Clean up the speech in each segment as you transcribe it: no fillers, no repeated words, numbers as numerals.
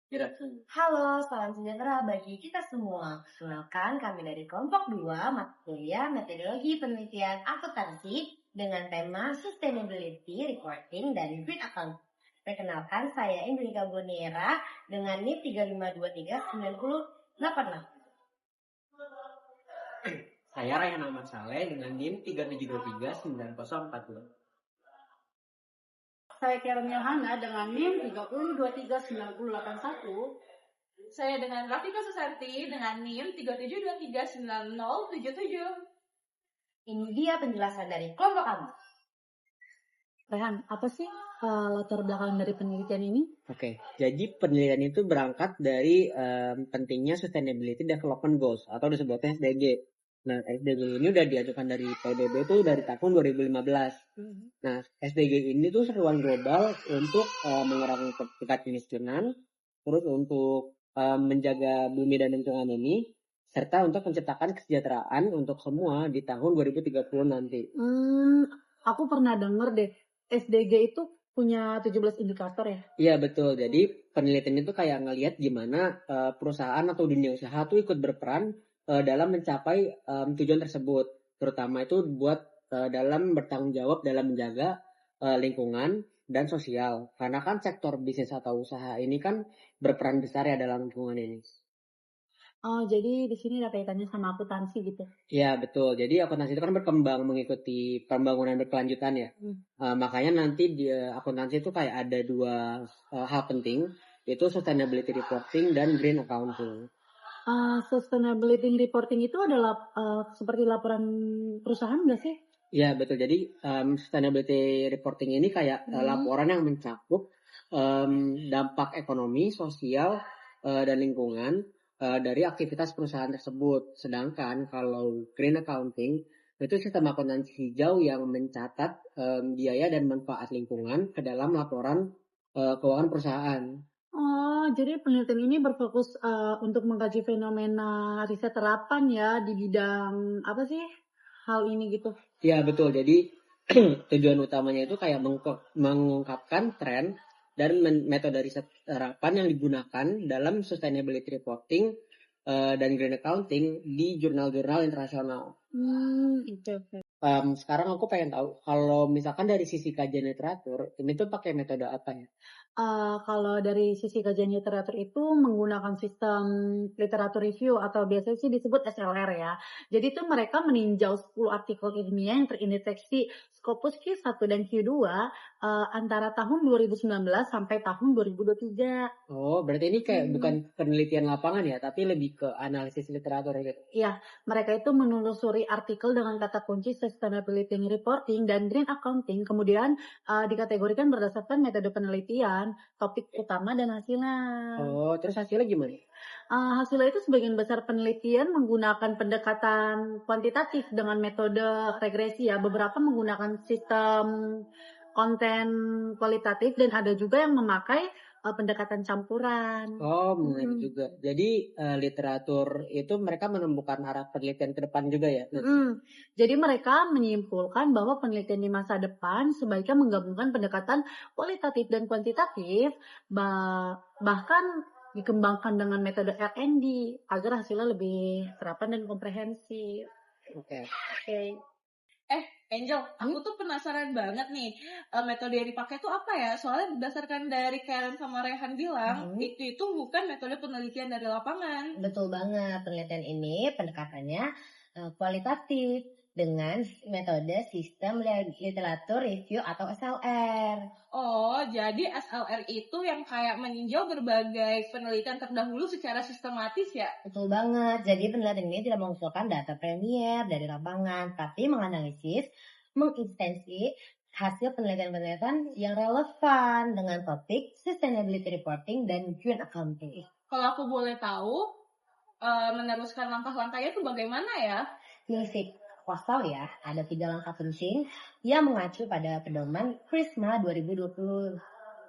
Kira Halo, salam sejahtera bagi kita semua. Kenalkan kami dari kelompok 2 mata kuliah metodologi penelitian akuntansi dengan tema Sustainability Reporting dan Green Account. Perkenalkan, saya Indrika Boniera dengan NIP 35239086. Saya Rayhan Ahmad Saleh dengan NIM 37239042. Saya Karen Yohana dengan NIM 30239081. Saya dengan Rafika Susanti dengan NIM 37239077. Ini dia penjelasan dari kelompok kami. Rehan, apa sih latar belakang dari penelitian ini? Oke, jadi penelitian itu berangkat dari pentingnya Sustainability Development Goals atau disebutnya SDG. Nah, SDG ini udah diajukan dari PBB itu dari tahun 2015. Nah, SDG ini tuh seruan global untuk mengurangi tingkat kemiskinan, terus untuk menjaga bumi dan lingkungan ini, serta untuk menciptakan kesejahteraan untuk semua di tahun 2030 nanti. Aku pernah denger deh, SDG itu punya 17 indikator ya? Iya betul, jadi penelitian itu kayak ngelihat gimana perusahaan atau dunia usaha tuh ikut berperan dalam mencapai tujuan tersebut, terutama itu buat dalam bertanggung jawab dalam menjaga lingkungan dan sosial, karena kan sektor bisnis atau usaha ini kan berperan besar ya dalam lingkungan ini. Oh, jadi di sini ada kaitannya sama akuntansi gitu? Iya betul, jadi akuntansi itu kan berkembang mengikuti pembangunan berkelanjutan ya. Makanya nanti di akuntansi itu kayak ada dua hal penting, yaitu sustainability reporting dan green accounting. Sustainability reporting itu adalah seperti laporan perusahaan nggak sih? Iya betul, jadi sustainability reporting ini kayak laporan yang mencakup dampak ekonomi, sosial, dan lingkungan dari aktivitas perusahaan tersebut. Sedangkan kalau green accounting itu sistem akuntansi hijau yang mencatat biaya dan manfaat lingkungan ke dalam laporan keuangan perusahaan. Oh, jadi penelitian ini berfokus untuk mengkaji fenomena riset terapan ya di bidang apa sih hal ini gitu? Iya betul, jadi tujuan utamanya itu kayak mengungkapkan tren dan metode riset terapan yang digunakan dalam sustainability reporting dan green accounting di jurnal-jurnal internasional. Okay. Sekarang aku pengen tahu kalau misalkan dari sisi kajian literatur ini tuh pakai metode apa ya? Kalau dari sisi kajian literatur itu menggunakan sistem literatur review atau biasanya sih disebut SLR ya. Jadi itu mereka meninjau 10 artikel ilmiah yang terindeteksi Scopus Q1 dan Q2 antara tahun 2019 sampai tahun 2023. Oh, berarti ini kayak bukan penelitian lapangan ya, tapi lebih ke analisis literatur gitu. Iya, mereka itu menelusuri artikel dengan kata kunci sustainability reporting dan green accounting, kemudian dikategorikan berdasarkan metode penelitian, topik utama dan hasilnya. Oh, terus hasilnya gimana? Hasilnya itu sebagian besar penelitian menggunakan pendekatan kuantitatif dengan metode regresi ya. Beberapa menggunakan sistem konten kualitatif dan ada juga yang memakai pendekatan campuran. Oh, menarik juga. Jadi literatur itu mereka menemukan arah penelitian ke depan juga ya? Jadi mereka menyimpulkan bahwa penelitian di masa depan sebaiknya menggabungkan pendekatan kualitatif dan kuantitatif, bahkan dikembangkan dengan metode R&D agar hasilnya lebih terapan dan komprehensif. Oke. Angel, aku tuh penasaran banget nih, metode yang dipakai tuh apa ya? Soalnya berdasarkan dari Karen sama Rehan bilang, itu bukan metode penelitian dari lapangan. Betul banget, penelitian ini pendekatannya kualitatif dengan metode sistem literatur review atau SLR. Oh, jadi SLR itu yang kayak meninjau berbagai penelitian terdahulu secara sistematis ya? Betul banget, jadi penelitian ini tidak mengusulkan data premier dari lapangan, tapi menganalisis, mengekstensi hasil penelitian-penelitian yang relevan dengan topik sustainability reporting dan green accounting. Kalau aku boleh tahu, meneruskan langkah-langkahnya itu bagaimana ya? Nisik Wasau ya, ada 3 langkah penting yang mengacu pada pedoman Prisma 2020.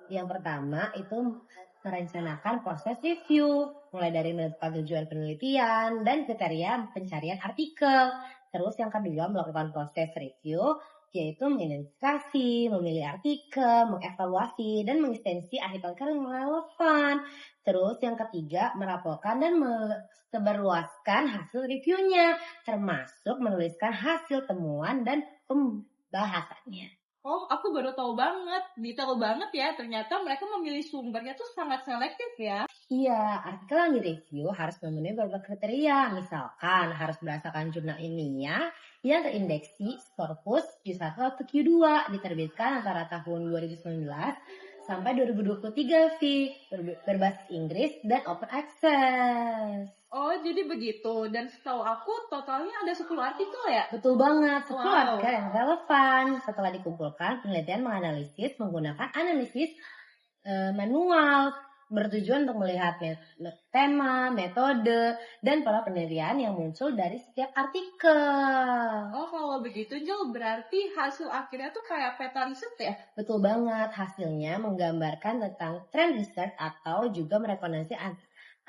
Yang pertama itu merencanakan proses review, mulai dari menentukan tujuan penelitian dan kriteria pencarian artikel. Terus yang kedua melakukan proses review yaitu mengidentifikasi, memilih artikel, mengevaluasi, dan mengekstensi artikel yang relevan. Terus yang ketiga, melaporkan dan menyebarluaskan hasil reviewnya, termasuk menuliskan hasil temuan dan pembahasannya. Oh, aku baru tahu banget, detail banget ya. Ternyata mereka memilih sumbernya tuh sangat selektif ya. Iya, artikel yang direview harus memenuhi beberapa kriteria. Misalkan harus berdasarkan jurnal ilmiah yang terindeksi Corpus Q1 atau Q2, diterbitkan antara tahun 2019 sampai 2023, berbasis Inggris dan open access. Oh, jadi begitu. Dan setahu aku totalnya ada 10 artikel ya? Betul banget, 10 Wow. artikel yang relevan. Setelah dikumpulkan, penelitian menganalisis menggunakan analisis manual, bertujuan untuk melihat tema, metode, dan pola penelitian yang muncul dari setiap artikel. Oh, kalau begitu Jel, berarti hasil akhirnya tuh kayak peta riset ya? Betul banget, hasilnya menggambarkan tentang tren riset atau juga merekomendasi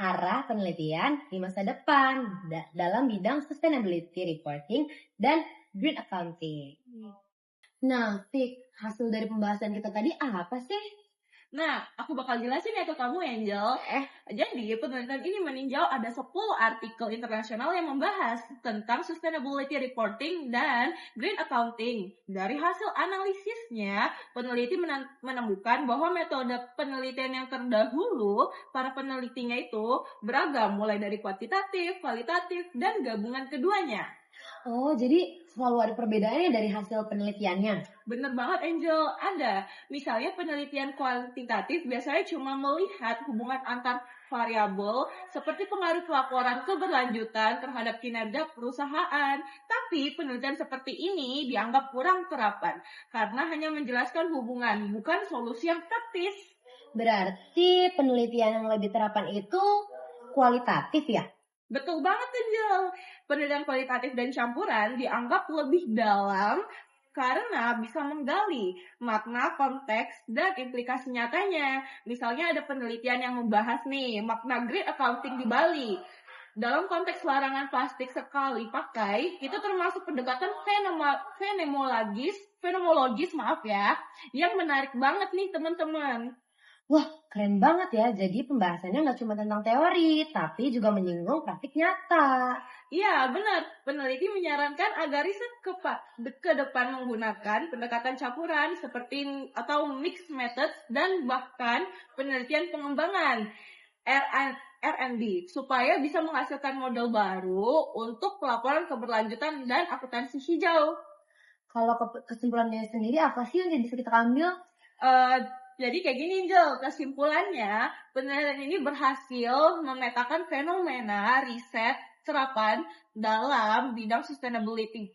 arah penelitian di masa depan dalam bidang sustainability reporting dan green accounting. Nah, Fik, hasil dari pembahasan kita tadi apa sih? Nah, aku bakal jelasin ya ke kamu, Angel. Jadi, penelitian ini meninjau ada 10 artikel internasional yang membahas tentang sustainability reporting dan green accounting. Dari hasil analisisnya, peneliti menemukan bahwa metode penelitian yang terdahulu, para penelitinya itu beragam, mulai dari kuantitatif, kualitatif, dan gabungan keduanya. Oh, jadi selalu ada perbedaannya dari hasil penelitiannya? Bener banget, Angel. Ada. Misalnya penelitian kuantitatif biasanya cuma melihat hubungan antar variabel seperti pengaruh pelaporan keberlanjutan terhadap kinerja perusahaan. Tapi penelitian seperti ini dianggap kurang terapan karena hanya menjelaskan hubungan, bukan solusi yang praktis. Berarti penelitian yang lebih terapan itu kualitatif ya? Betul banget, Angel. Penelitian kualitatif dan campuran dianggap lebih dalam karena bisa menggali makna, konteks, dan implikasi nyatanya. Misalnya ada penelitian yang membahas nih makna green accounting di Bali. Dalam konteks larangan plastik sekali pakai, itu termasuk pendekatan fenomenologis yang menarik banget nih teman-teman. Wah, keren banget ya. Jadi pembahasannya nggak cuma tentang teori, tapi juga menyinggung praktik nyata. Iya, benar. Peneliti menyarankan agar riset ke depan menggunakan pendekatan campuran seperti atau mixed methods dan bahkan penelitian pengembangan R&D supaya bisa menghasilkan model baru untuk pelaporan keberlanjutan dan akuntansi hijau. Kalau kesimpulannya sendiri apa sih yang bisa kita ambil? Jadi kayak gini, Angel, kesimpulannya penelitian ini berhasil memetakan fenomena riset serapan dalam bidang sustainability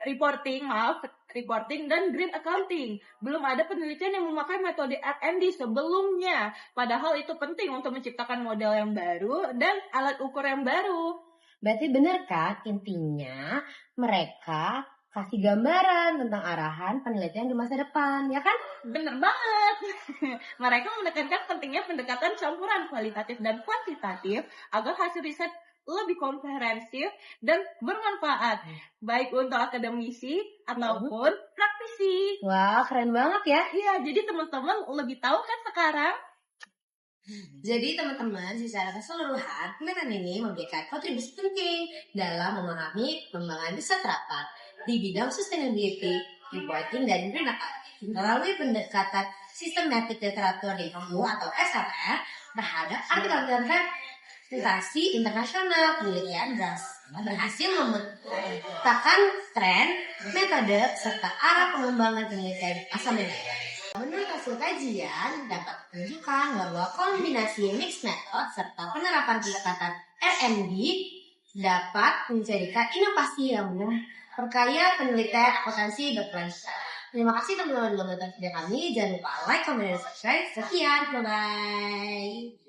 reporting dan green accounting. Belum ada penelitian yang memakai metode R&D sebelumnya, padahal itu penting untuk menciptakan model yang baru dan alat ukur yang baru. Berarti benar kan intinya mereka kasih gambaran tentang arahan penelitian di masa depan, ya kan? Bener banget. Mereka menekankan pentingnya pendekatan campuran kualitatif dan kuantitatif agar hasil riset lebih komprehensif dan bermanfaat, baik untuk akademisi ataupun praktisi. Wah, keren banget ya. Iya, jadi teman-teman lebih tahu kan sekarang? Jadi teman-teman, secara keseluruhan, penelitian ini memberikan kontribusi penting dalam memahami pengembangan riset terapan di bidang sustainability, reporting, dan green accounting melalui pendekatan systematic literature review atau SLR terhadap artikel representasi internasional. Penelitian berhasil memetakan tren, metode, serta arah pengembangan penelitian asal negara. Menurut hasil kajian, dapat menunjukkan bahwa kombinasi mixed method serta penerapan pendekatan R&D dapat menjadikan inovasi yang memperkaya penelitian akuntansi berkelanjutan. Terima kasih teman-teman yang menonton video kami. Jangan lupa like, comment, dan subscribe. Sekian, bye-bye.